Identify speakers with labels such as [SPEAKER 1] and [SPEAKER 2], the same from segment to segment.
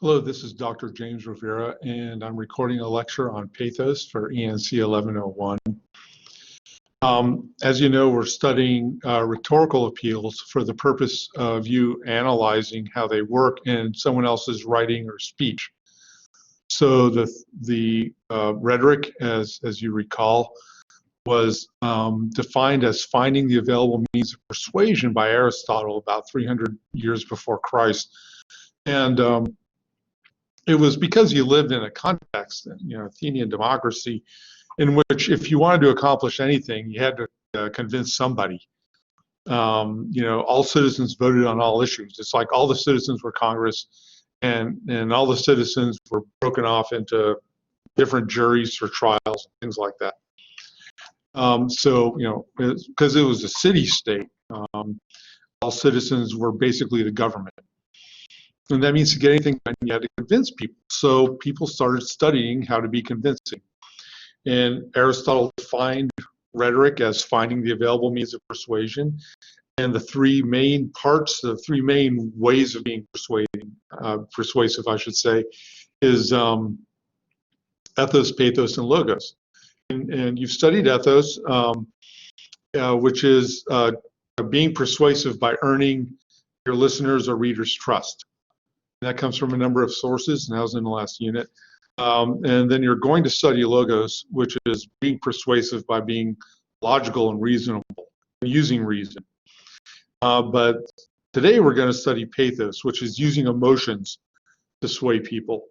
[SPEAKER 1] Hello, this is Dr. James Rivera, and I'm recording a lecture on Pathos for ENC 1101. As you know, we're studying rhetorical appeals for the purpose of you analyzing how they work in someone else's writing or speech. So the rhetoric, as you recall, was defined as finding the available means of persuasion by Aristotle about 300 years before Christ. And it was because you lived in a context, Athenian democracy, in which if you wanted to accomplish anything, you had to convince somebody. All citizens voted on all issues. It's like all the citizens were Congress, and all the citizens were broken off into different juries for trials and things like that. Because it was a city-state, all citizens were basically the government. And that means to get anything done, you had to convince people. So people started studying how to be convincing. And Aristotle defined rhetoric as finding the available means of persuasion. And the three main parts, the three main ways of being persuasive, I should say, is ethos, pathos, and logos. And you've studied ethos, which is being persuasive by earning your listeners' or readers' trust. That comes from a number of sources, and that was in the last unit. And then you're going to study logos, which is being persuasive by being logical and reasonable, using reason. But today we're going to study pathos, which is using emotions to sway people.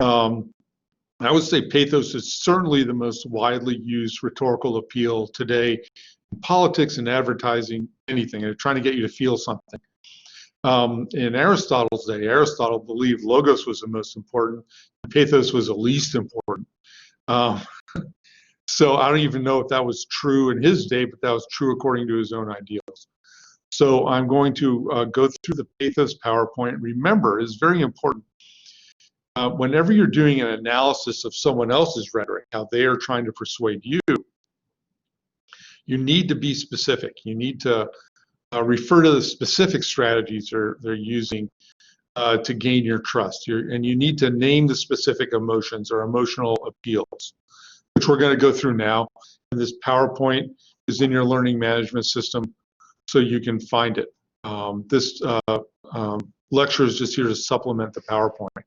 [SPEAKER 1] I would say pathos is certainly the most widely used rhetorical appeal today in politics and advertising, anything, and trying to get you to feel something. In Aristotle's day, Aristotle believed logos was the most important, and pathos was the least important. So I don't even know if that was true in his day, but that was true according to his own ideals. So I'm going to go through the pathos PowerPoint. Remember, it's very important. Whenever you're doing an analysis of someone else's rhetoric, how they are trying to persuade you, you need to be specific. You need to refer to the specific strategies they're using to gain your trust. And you need to name the specific emotions or emotional appeals, which we're going to go through now. And this PowerPoint is in your learning management system, so you can find it. This lecture is just here to supplement the PowerPoint.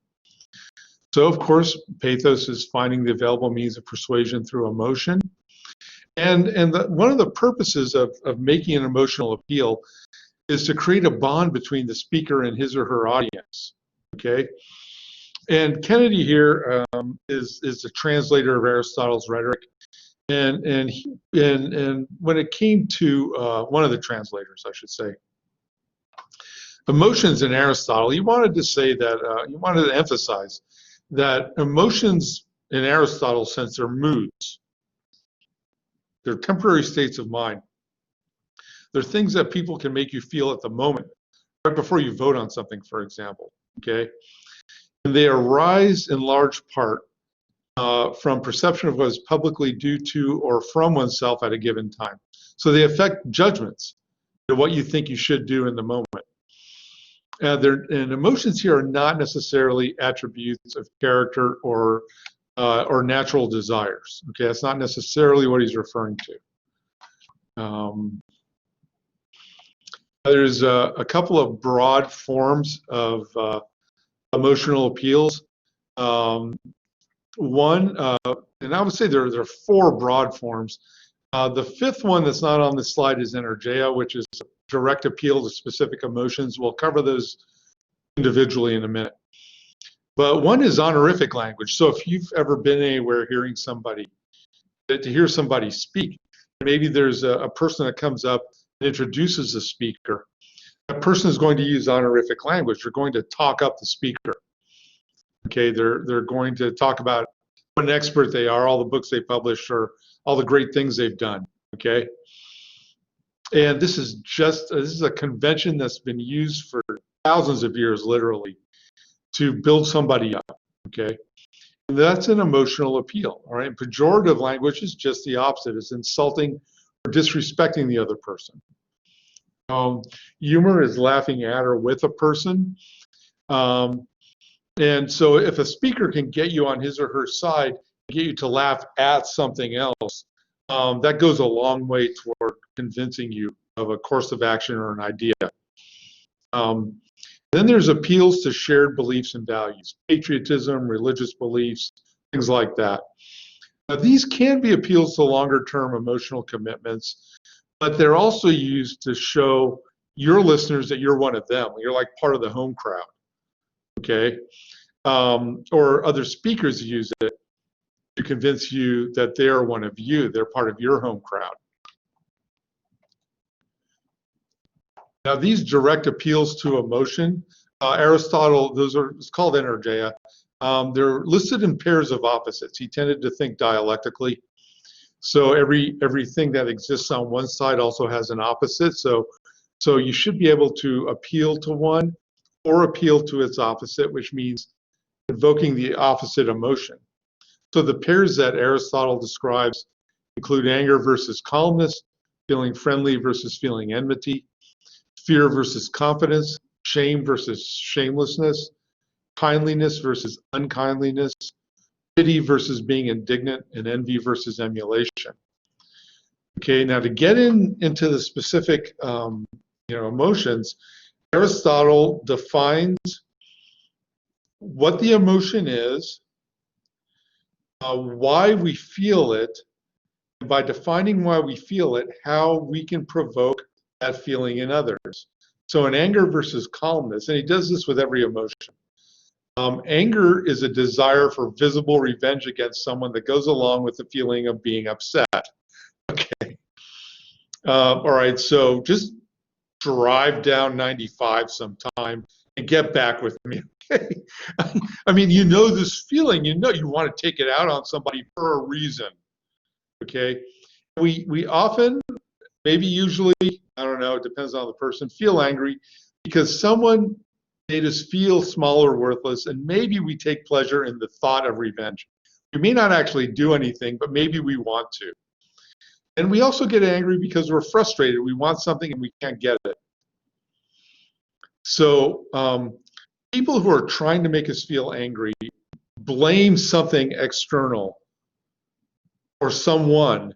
[SPEAKER 1] So, of course, pathos is finding the available means of persuasion through emotion. And one of the purposes of making an emotional appeal is to create a bond between the speaker and his or her audience, okay? And Kennedy here is the translator of Aristotle's rhetoric. And when it came to one of the translators, I should say, emotions in Aristotle, he wanted to say that, he wanted to emphasize that emotions in Aristotle's sense are moods. They're temporary states of mind. They're things that people can make you feel at the moment, right before you vote on something, for example, okay? And they arise in large part from perception of what is publicly due to or from oneself at a given time. So they affect judgments of what you think you should do in the moment. And emotions here are not necessarily attributes of character or natural desires. Okay, that's not necessarily what he's referring to. There's a couple of broad forms of emotional appeals. And I would say there are four broad forms. The fifth one that's not on the slide is energeia, which is direct appeal to specific emotions. We'll cover those individually in a minute. But one is honorific language. So if you've ever been anywhere hearing somebody, to hear somebody speak, maybe there's a person that comes up and introduces the speaker. That person is going to use honorific language. They're going to talk up the speaker. Okay, they're going to talk about what an expert they are, all the books they published, or all the great things they've done. Okay, and this is a convention that's been used for thousands of years, literally, to build somebody up. Okay, and that's an emotional appeal. All right, pejorative language is just the opposite. It's insulting or disrespecting the other person. Humor is laughing at or with a person. And so if a speaker can get you on his or her side, get you to laugh at something else, that goes a long way toward convincing you of a course of action or an idea. Then there's appeals to shared beliefs and values, patriotism, religious beliefs, things like that. Now, these can be appeals to longer-term emotional commitments, but they're also used to show your listeners that you're one of them. You're like part of the home crowd, okay? Or other speakers use it to convince you that they're one of you. They're part of your home crowd. Now, these direct appeals to emotion, Aristotle, it's called energeia. They're listed in pairs of opposites. He tended to think dialectically. So everything that exists on one side also has an opposite. So you should be able to appeal to one or appeal to its opposite, which means invoking the opposite emotion. So the pairs that Aristotle describes include anger versus calmness, feeling friendly versus feeling enmity, fear versus confidence, shame versus shamelessness, kindliness versus unkindliness, pity versus being indignant, and envy versus emulation. Okay, now to get into the specific emotions, Aristotle defines what the emotion is, why we feel it, and by defining why we feel it, how we can provoke that feeling in others. So in anger versus calmness, and he does this with every emotion. Anger is a desire for visible revenge against someone that goes along with the feeling of being upset. Okay. All right, so just drive down 95 sometime and get back with me. Okay. I mean, you know this feeling, you know you want to take it out on somebody for a reason. Okay. We often, maybe usually, I don't know, it depends on the person, feel angry because someone made us feel small or worthless, and maybe we take pleasure in the thought of revenge. We may not actually do anything, but maybe we want to. And we also get angry because we're frustrated. We want something and we can't get it. So people who are trying to make us feel angry blame something external or someone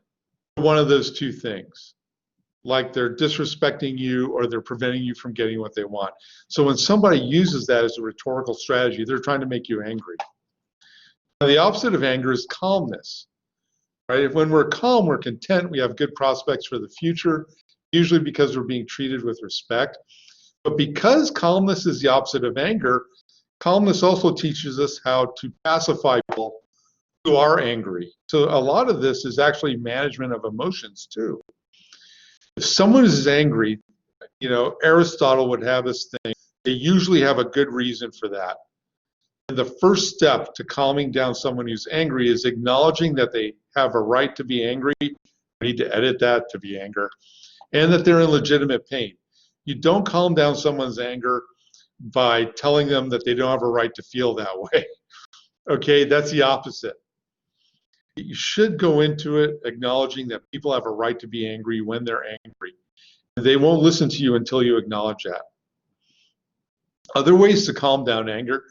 [SPEAKER 1] for one of those two things. Like they're disrespecting you or they're preventing you from getting what they want. So when somebody uses that as a rhetorical strategy, they're trying to make you angry. Now, the opposite of anger is calmness. Right? When we're calm, we're content, we have good prospects for the future, usually because we're being treated with respect. But because calmness is the opposite of anger, calmness also teaches us how to pacify people who are angry. So a lot of this is actually management of emotions too. If someone is angry, Aristotle would have us think they usually have a good reason for that. And the first step to calming down someone who's angry is acknowledging that they have a right to be angry. I need to edit that, to be anger, and that they're in legitimate pain. You don't calm down someone's anger by telling them that they don't have a right to feel that way. Okay, that's the opposite. You should go into it acknowledging that people have a right to be angry when they're angry. They won't listen to you until you acknowledge that. Other ways to calm down anger.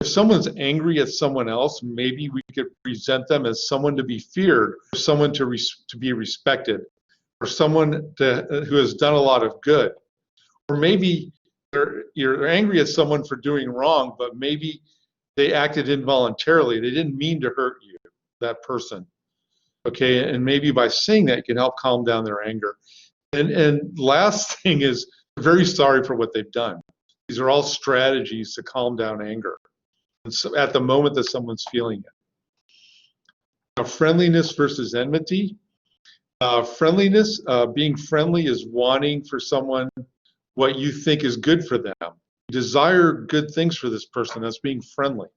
[SPEAKER 1] If someone's angry at someone else, maybe we could present them as someone to be feared, or someone to be respected, or someone who has done a lot of good. Or maybe you're angry at someone for doing wrong, but maybe they acted involuntarily. They didn't mean to hurt you, that person. Okay, and maybe by saying that, you can help calm down their anger. And last thing is, very sorry for what they've done. These are all strategies to calm down anger at the moment that someone's feeling it. Now, friendliness versus enmity. Friendliness, being friendly is wanting for someone what you think is good for them. You desire good things for this person. That's being friendly.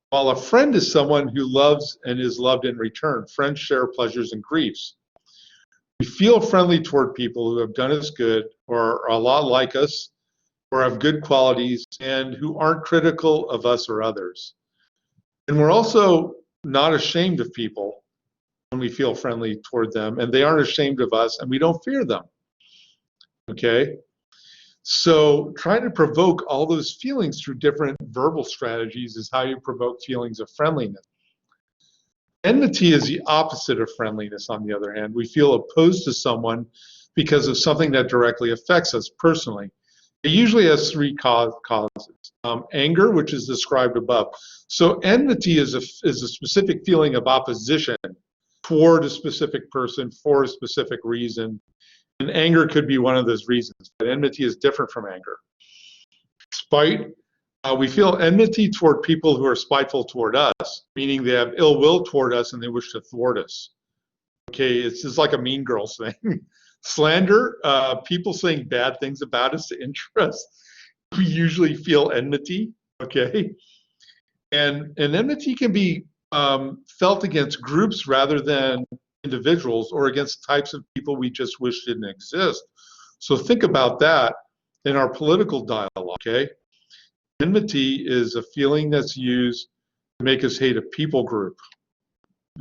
[SPEAKER 1] While a friend is someone who loves and is loved in return. Friends share pleasures and griefs. We feel friendly toward people who have done us good or are a lot like us or have good qualities and who aren't critical of us or others. And we're also not ashamed of people when we feel friendly toward them, and they aren't ashamed of us, and we don't fear them. Okay? So trying to provoke all those feelings through different verbal strategies is how you provoke feelings of friendliness. Enmity is the opposite of friendliness, on the other hand. We feel opposed to someone because of something that directly affects us personally. It usually has three causes. Anger, which is described above. So enmity is a specific feeling of opposition toward a specific person for a specific reason. And anger could be one of those reasons. But enmity is different from anger. Spite, we feel enmity toward people who are spiteful toward us, meaning they have ill will toward us and they wish to thwart us. Okay, it's just like a Mean Girls thing. Slander, people saying bad things about us to interest. We usually feel enmity, okay? And enmity can be felt against groups rather than individuals, or against types of people we just wish didn't exist. So think about that in our political dialogue, okay? Enmity is a feeling that's used to make us hate a people group,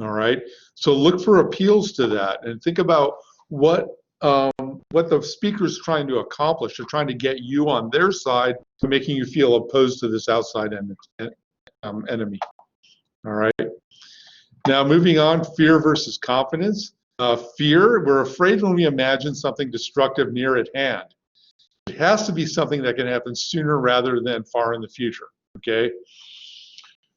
[SPEAKER 1] all right? So look for appeals to that and think about what the speaker's trying to accomplish. They're trying to get you on their side, making you feel opposed to this outside enemy, all right? Now, moving on, fear versus confidence. Fear, we're afraid when we imagine something destructive near at hand. It has to be something that can happen sooner rather than far in the future, okay?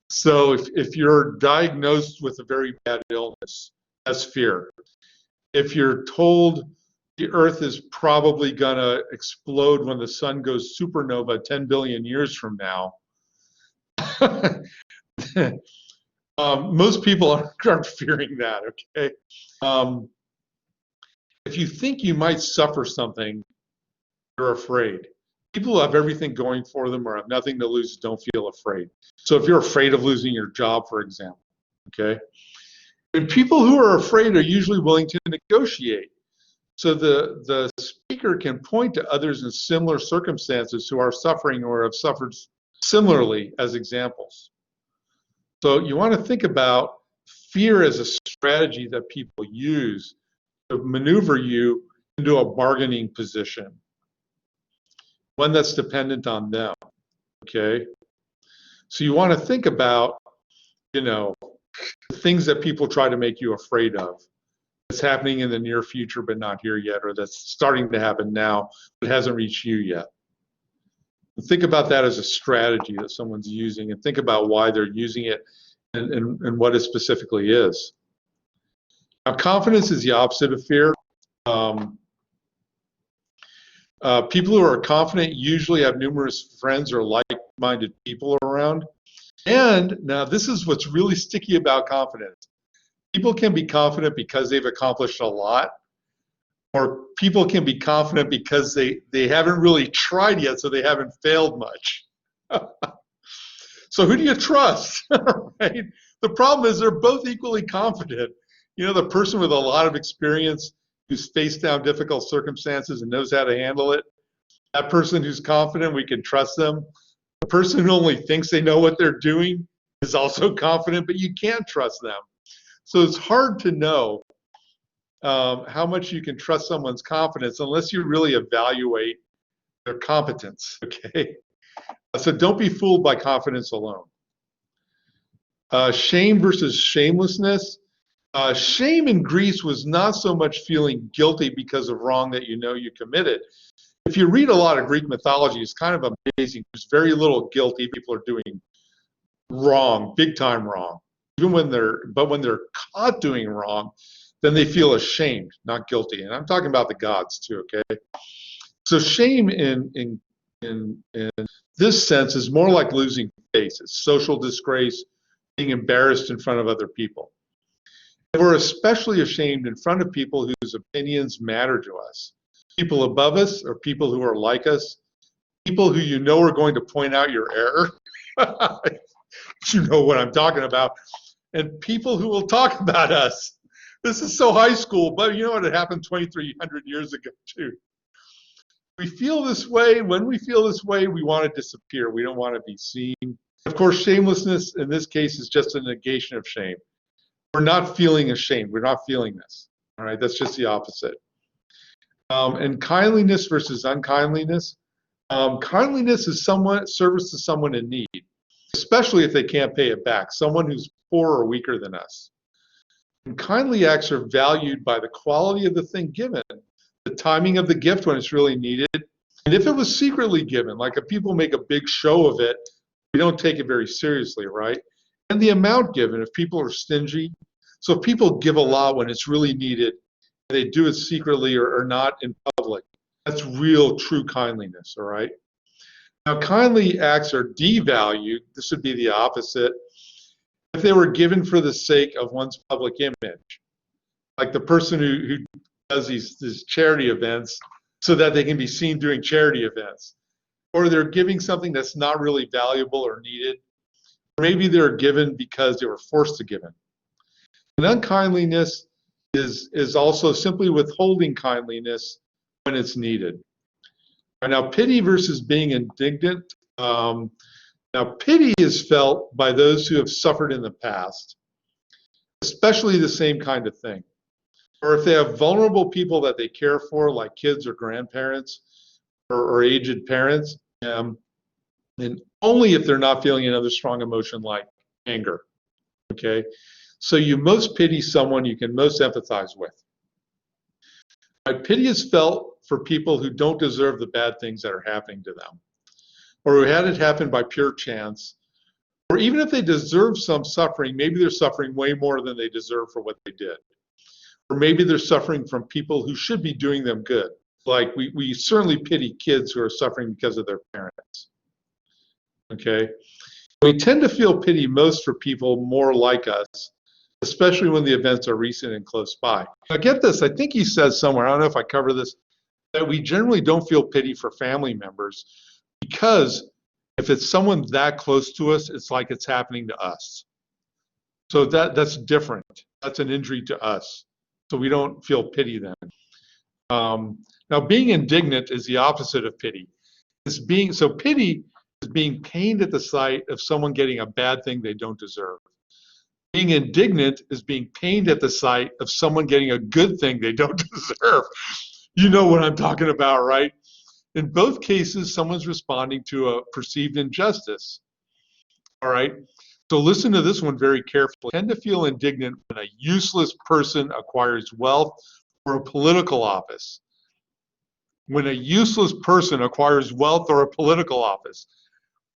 [SPEAKER 1] So if you're diagnosed with a very bad illness, that's fear. If you're told the Earth is probably going to explode when the sun goes supernova 10 billion years from now, most people aren't fearing that, okay? If you think you might suffer something, you're afraid. People who have everything going for them or have nothing to lose don't feel afraid. So if you're afraid of losing your job, for example, okay? And people who are afraid are usually willing to negotiate. So the speaker can point to others in similar circumstances who are suffering or have suffered similarly as examples. So you want to think about fear as a strategy that people use to maneuver you into a bargaining position, one that's dependent on them, okay? So you want to think about, the things that people try to make you afraid of. That's happening in the near future but not here yet, or that's starting to happen now but hasn't reached you yet. And think about that as a strategy that someone's using, and think about why they're using it and what it specifically is. Now, confidence is the opposite of fear. People who are confident usually have numerous friends or like-minded people around. And now this is what's really sticky about confidence. People can be confident because they've accomplished a lot, or people can be confident because they haven't really tried yet, so they haven't failed much. So who do you trust, right? The problem is they're both equally confident. The person with a lot of experience who's faced down difficult circumstances and knows how to handle it, that person who's confident, we can trust them. The person who only thinks they know what they're doing is also confident, but you can't trust them. So it's hard to know how much you can trust someone's confidence unless you really evaluate their competence, okay? So don't be fooled by confidence alone. Shame versus shamelessness. Shame in Greece was not so much feeling guilty because of wrong that you know you committed. If you read a lot of Greek mythology, it's kind of amazing. There's very little guilty. People are doing wrong, big time wrong. When they're caught doing wrong, then they feel ashamed, not guilty. And I'm talking about the gods too, okay? So shame in this sense is more like losing face. It's social disgrace, being embarrassed in front of other people. And we're especially ashamed in front of people whose opinions matter to us. People above us or people who are like us, people who you know are going to point out your error. You know what I'm talking about. And people who will talk about us. This is so high school, but you know what? It happened 2,300 years ago too. We feel this way. When we feel this way, we want to disappear. We don't want to be seen. Of course, shamelessness in this case is just a negation of shame. We're not feeling ashamed. We're not feeling this. All right, that's just the opposite. And kindliness versus unkindliness. Kindliness is service to someone in need, especially if they can't pay it back, someone who's poorer or weaker than us. And kindly acts are valued by the quality of the thing given, the timing of the gift when it's really needed, and if it was secretly given, like if people make a big show of it, we don't take it very seriously, right? And the amount given, if people are stingy. So if people give a lot when it's really needed, and they do it secretly or not in public, that's real, true kindliness, all right? Now, kindly acts are devalued. This would be the opposite. If they were given for the sake of one's public image, like the person who does these charity events so that they can be seen doing charity events, or they're giving something that's not really valuable or needed, or maybe they're given because they were forced to give it. And unkindliness is also simply withholding kindliness when it's needed. Right, now, pity versus being indignant. Now, pity is felt by those who have suffered in the past, especially the same kind of thing. Or if they have vulnerable people that they care for, like kids or grandparents or aged parents, and only if they're not feeling another strong emotion like anger. Okay? So you most pity someone you can most empathize with. Right? Pity is felt for people who don't deserve the bad things that are happening to them, or who had it happen by pure chance, or even if they deserve some suffering, maybe they're suffering way more than they deserve for what they did. Or maybe they're suffering from people who should be doing them good. Like we certainly pity kids who are suffering because of their parents. Okay? We tend to feel pity most for people more like us, especially when the events are recent and close by. Now get this, I think he says somewhere, I don't know if I cover this, that we generally don't feel pity for family members because if it's someone that close to us, it's like it's happening to us. So that's different. That's an injury to us. So we don't feel pity then. Now, being indignant is the opposite of pity. So pity is being pained at the sight of someone getting a bad thing they don't deserve. Being indignant is being pained at the sight of someone getting a good thing they don't deserve. You know what I'm talking about, right? In both cases, someone's responding to a perceived injustice. All right? So listen to this one very carefully. I tend to feel indignant when a useless person acquires wealth or a political office. When a useless person acquires wealth or a political office.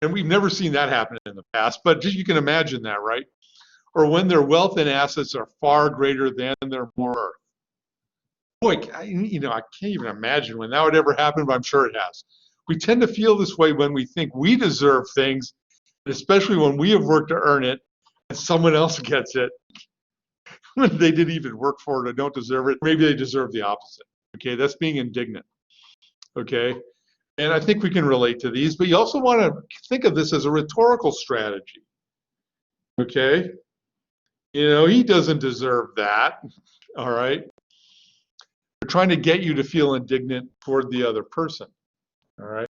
[SPEAKER 1] And we've never seen that happen in the past, but just you can imagine that, right? Or when their wealth and assets are far greater than their worth. Boy, I can't even imagine when that would ever happen, but I'm sure it has. We tend to feel this way when we think we deserve things, especially when we have worked to earn it and someone else gets it when they didn't even work for it or don't deserve it. Maybe they deserve the opposite. Okay, that's being indignant. Okay, and I think we can relate to these, but you also want to think of this as a rhetorical strategy. Okay, he doesn't deserve that. All right. They're trying to get you to feel indignant toward the other person. All right.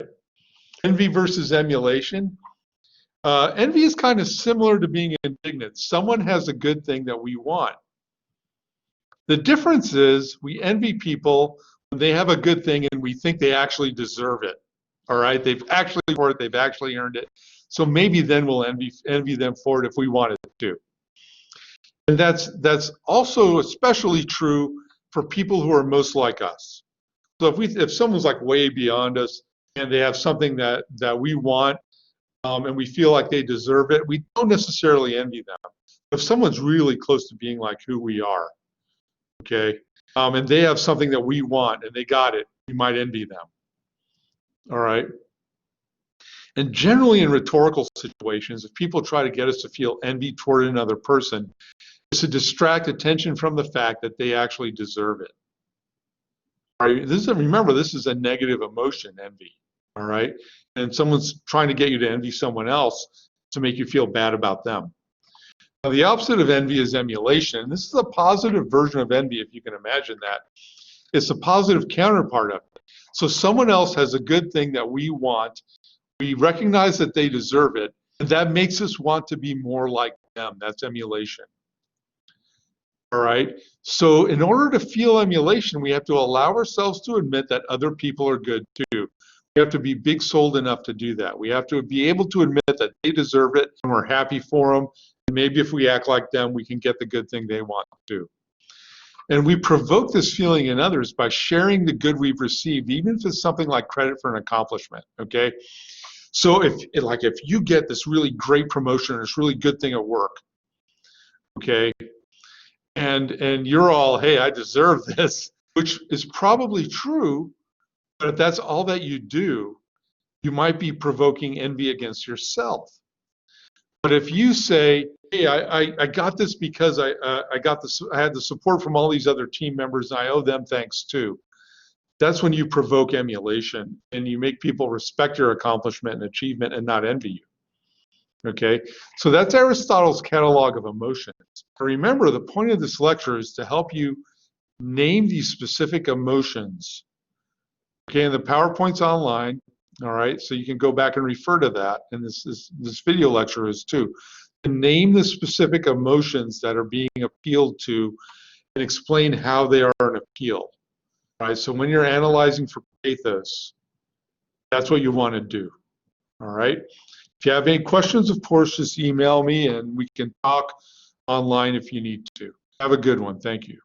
[SPEAKER 1] Envy versus emulation. Envy is kind of similar to being indignant. Someone has a good thing that we want. The difference is we envy people when they have a good thing and we think they actually deserve it. All right. They've actually for it. They've actually earned it. So maybe then we'll envy them for it if we wanted to. And that's also especially true for people who are most like us. So if someone's like way beyond us and they have something that we want and we feel like they deserve it, we don't necessarily envy them. If someone's really close to being like who we are, okay, and they have something that we want and they got it, we might envy them. All right. And generally in rhetorical situations, if people try to get us to feel envy toward another person, it's to distract attention from the fact that they actually deserve it. All right? Remember, this is a negative emotion, envy. All right? And someone's trying to get you to envy someone else to make you feel bad about them. Now, the opposite of envy is emulation. This is a positive version of envy, if you can imagine that. It's a positive counterpart of it. So someone else has a good thing that we want. We recognize that they deserve it, and that makes us want to be more like them. That's emulation. All right. So in order to feel emulation, we have to allow ourselves to admit that other people are good too. We have to be big-souled enough to do that. We have to be able to admit that they deserve it and we're happy for them. And maybe if we act like them, we can get the good thing they want to. And we provoke this feeling in others by sharing the good we've received, even if it's something like credit for an accomplishment, okay? So if you get this really great promotion or this really good thing at work, okay, and you're all, hey, I deserve this, which is probably true, but if that's all that you do, you might be provoking envy against yourself. But if you say, hey, I got this because I had the support from all these other team members and I owe them thanks too, that's when you provoke emulation and you make people respect your accomplishment and achievement and not envy you. Okay, so that's Aristotle's catalog of emotions. Remember, the point of this lecture is to help you name these specific emotions. Okay, and the PowerPoint's online. All right, so you can go back and refer to that, and this video lecture is too. Name the specific emotions that are being appealed to and explain how they are an appeal. All right, so when you're analyzing for pathos, that's what you want to do. All right, if you have any questions, of course, just email me and we can talk online if you need to. Have a good one. Thank you.